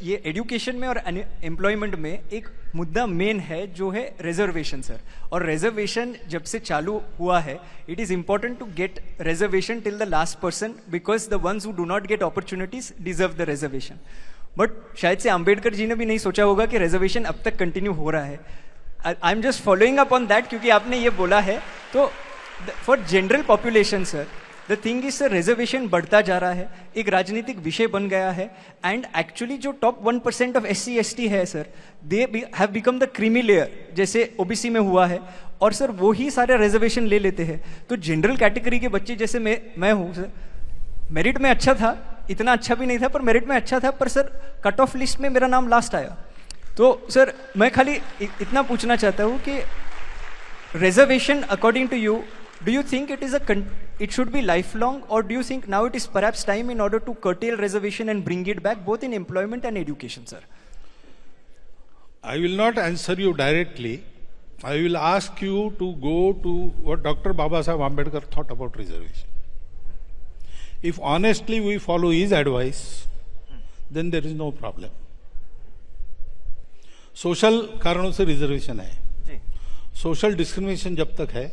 ये एजुकेशन में और एम्प्लॉयमेंट में एक मुद्दा मेन है जो है रिजर्वेशन सर। और रिजर्वेशन जब से चालू हुआ है, it is important to get reservation till the last person, because the ones who do not get opportunities deserve the reservation. But शायद से अंबेडकर जी ने भी नहीं सोचा होगा कि रिजर्वेशन अब तक कंटिन्यू हो रहा है। I am just following up on that, क्योंकि आपने ये बोला है। तो for general population sir, the thing is sir, reservation बढ़ता जा रहा है, एक राजनीतिक विषय बन गया है। एंड एक्चुअली जो टॉप 1% ऑफ SC/ST है sir, they have become the creamy layer, जैसे OBC में हुआ है। और सर वो ही सारे रिजर्वेशन ले लेते हैं। तो जनरल कैटेगरी के बच्चे जैसे मैं हूँ सर, मेरिट में अच्छा था, इतना अच्छा भी नहीं था पर मेरिट में अच्छा था, पर सर कट ऑफ लिस्ट में मेरा नाम लास्ट आया। तो सर मैं खाली इतना पूछना चाहता हूँ कि reservation according to you, do you think it should be lifelong, or do you think now it is perhaps time in order to curtail reservation and bring it back both in employment and education, sir? I will not answer you directly. I will ask you to go to what Dr. Babasaheb Ambedkar thought about reservation. If honestly we follow his advice, then there is no problem. Social कारणों से reservation है, social discrimination जब तक है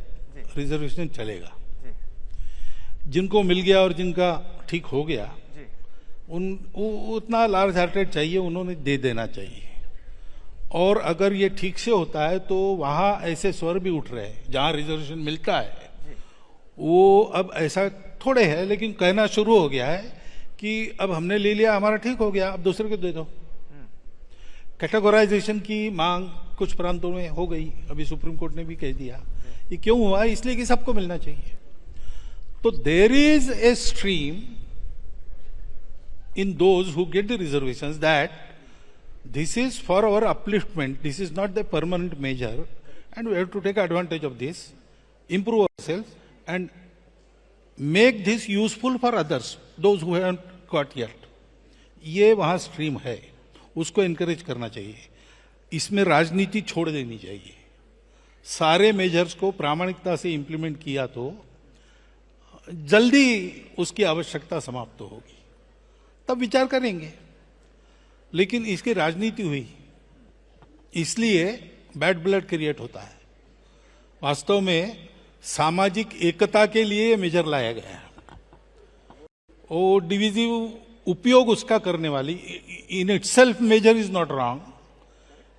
reservation चलेगा। जिनको मिल गया और जिनका ठीक हो गया, उतना लार्ज हार्टेड चाहिए, उन्होंने दे देना चाहिए। और अगर ये ठीक से होता है तो वहाँ ऐसे स्वर भी उठ रहे हैं जहाँ रिजर्वेशन मिलता है, वो अब ऐसा थोड़े है, लेकिन कहना शुरू हो गया है कि अब हमने ले लिया, हमारा ठीक हो गया, अब दूसरे को दे दो। कैटेगराइजेशन की मांग कुछ प्रांतों में हो गई, अभी सुप्रीम कोर्ट ने भी कह दिया। ये क्यों हुआ? इसलिए कि सबको मिलना चाहिए। तो there is a stream in those who get the reservations that this is for our upliftment, this is not the permanent measure, and we have to take advantage of this, improve ourselves and make this useful for others, those who haven't got yet. ये वहां stream है, उसको encourage करना चाहिए। इसमें राजनीति छोड़ देनी चाहिए। सारे मेजर्स को प्रामाणिकता से इंप्लीमेंट किया तो जल्दी उसकी आवश्यकता समाप्त होगी, तब विचार करेंगे। लेकिन इसकी राजनीति हुई, इसलिए बैड ब्लड क्रिएट होता है। वास्तव में सामाजिक एकता के लिए मेजर लाया गया है। वो डिविजिव उपयोग उसका करने वाली, in itself measure is not wrong,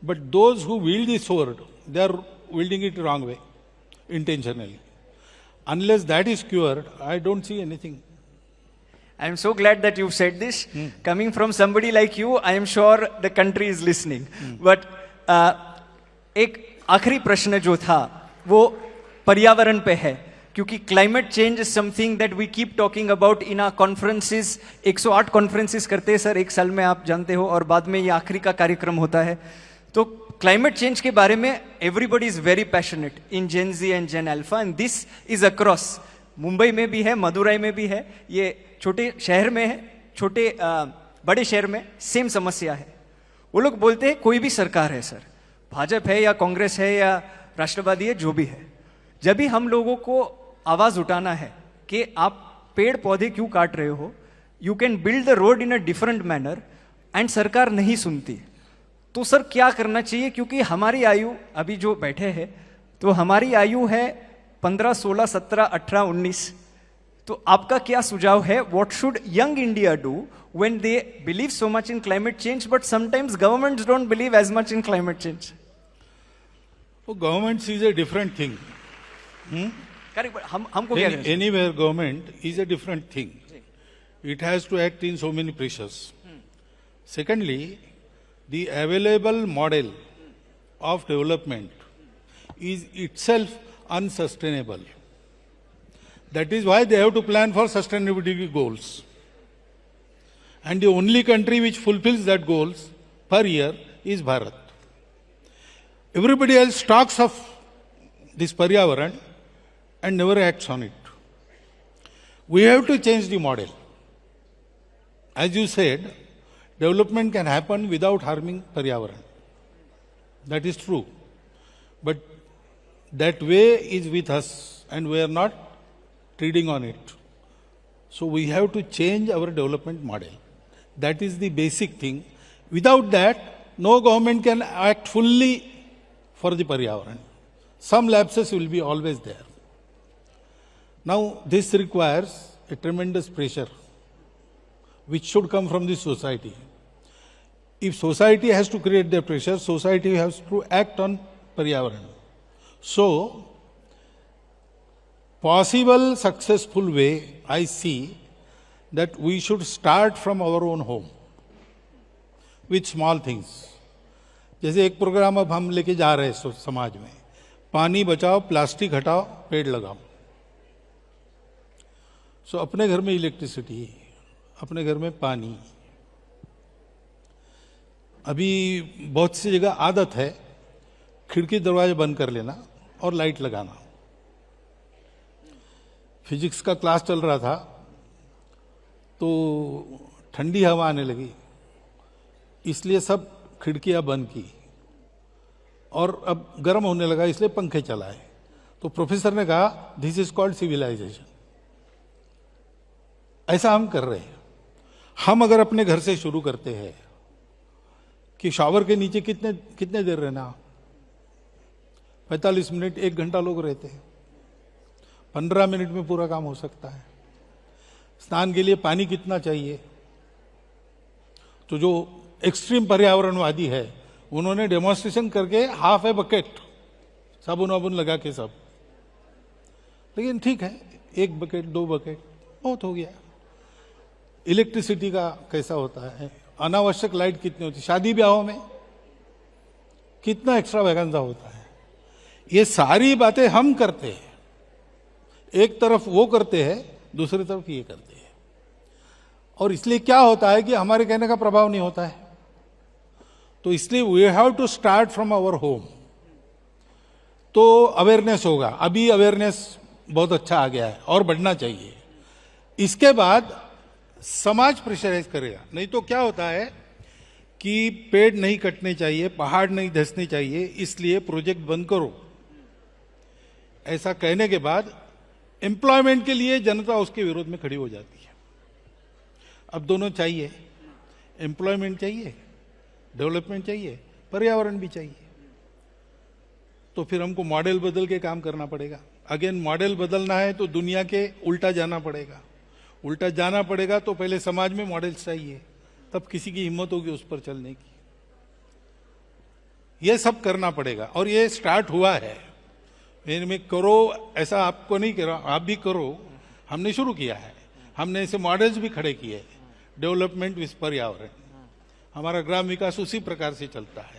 but those who wield the sword, they are wielding it wrong way, intentionally. Unless that is cured, I don't see anything. I am so glad that you said this. Coming from somebody like you, I am sure the country is listening. But एक आखिरी प्रश्न जो था वो पर्यावरण पे है, क्योंकि climate change is something that we keep talking about in our conferences. 108 conferences करते हैं सर एक साल में, आप जानते हो, और बाद में ये आखिरी का कार्यक्रम होता है। तो क्लाइमेट चेंज के बारे में everybody is very passionate in Gen Z and Gen alpha, and this is across. Mumbai में भी है, मदुरई में भी है, ये छोटे शहर में है, बड़े शहर में सेम समस्या है। वो लोग बोलते हैं कोई भी सरकार है सर, भाजपा है या कांग्रेस है या राष्ट्रवादी है, जो भी है, जब भी हम लोगों को आवाज उठाना है कि आप पेड़ पौधे क्यों काट रहे हो, you can build the road in a different manner, and सरकार नहीं सुनती। तो सर क्या करना चाहिए? क्योंकि हमारी आयु अभी जो बैठे हैं, तो हमारी आयु है 15, 16, 17, 18, 19। तो आपका क्या सुझाव है? What should young India do when they believe so much in climate change, but sometimes governments don't believe as much in climate change? Governments is a different thing. हमको क्या करें? Anywhere government is a different thing. It has to act in so many pressures. Secondly, the available model of development is itself unsustainable. That is why they have to plan for sustainability goals. And the only country which fulfills that goals per year is Bharat. Everybody else talks of this Paryavaran and never acts on it. We have to change the model. As you said, development can happen without harming Paryavaran. That is true. But that way is with us and we are not treading on it. So we have to change our development model. That is the basic thing. Without that, no government can act fully for the Paryavaran. Some lapses will be always there. Now, this requires a tremendous pressure which should come from the society. If society has to create the pressure, society has to act on Paryavaran. So, possible successful way, I see that we should start from our own home with small things. जैसे एक programme अब हम लेके जा रहे हैं समाज में, पानी बचाओ, प्लास्टिक हटाओ, पेड़ लगाओ. सो अपने घर में इलेक्ट्रिसिटी, अपने घर में पानी. अभी बहुत सी जगह आदत है खिड़की दरवाजे बंद कर लेना और लाइट लगाना. फिजिक्स का क्लास चल रहा था तो ठंडी हवा आने लगी, इसलिए सब खिड़कियां बंद की और अब गर्म होने लगा, इसलिए पंखे चलाए. तो प्रोफेसर ने कहा दिस इज कॉल्ड सिविलाइजेशन. ऐसा हम कर रहे हैं. हम अगर अपने घर से शुरू करते हैं कि शॉवर के नीचे कितने देर रहना, 45 मिनट, 1 घंटा लोग रहते हैं, 15 मिनट में पूरा काम हो सकता है. स्नान के लिए पानी कितना चाहिए, तो जो एक्सट्रीम पर्यावरणवादी है उन्होंने डेमोन्स्ट्रेशन करके हाफ ए बकेट साबुन वाबुन लगा के सब. लेकिन ठीक है, 1 बकेट 2 बकेट बहुत हो गया. इलेक्ट्रिसिटी का कैसा होता है, अनावश्यक लाइट कितनी होती है, शादी ब्याहों में कितना एक्स्ट्रा वैगेंजा होता है. ये सारी बातें हम करते हैं. एक तरफ वो करते हैं, दूसरी तरफ ये करते हैं. और इसलिए क्या होता है कि हमारे कहने का प्रभाव नहीं होता है. तो इसलिए we have to start from our home. तो अवेयरनेस होगा. अभी अवेयरनेस बहुत अच्छा आ गया है और बढ़ना चाहिए. इसके बाद समाज प्रेशराइज करेगा. नहीं तो क्या होता है कि पेड़ नहीं कटने चाहिए, पहाड़ नहीं धंसने चाहिए, इसलिए प्रोजेक्ट बंद करो. ऐसा कहने के बाद एम्प्लॉयमेंट के लिए जनता उसके विरोध में खड़ी हो जाती है. अब दोनों चाहिए, एम्प्लॉयमेंट चाहिए, डेवलपमेंट चाहिए, पर्यावरण भी चाहिए. तो फिर हमको मॉडल बदल के काम करना पड़ेगा. अगेन मॉडल बदलना है तो दुनिया के उल्टा जाना पड़ेगा. उल्टा जाना पड़ेगा तो पहले समाज में मॉडल्स चाहिए, तब किसी की हिम्मत होगी उस पर चलने की. ये सब करना पड़ेगा और ये स्टार्ट हुआ है. में करो ऐसा आपको नहीं करो, आप भी करो. हमने शुरू किया है. हमने ऐसे मॉडल्स भी खड़े किए. डेवलपमेंट विद पर्यावरण, हमारा ग्राम विकास उसी प्रकार से चलता है.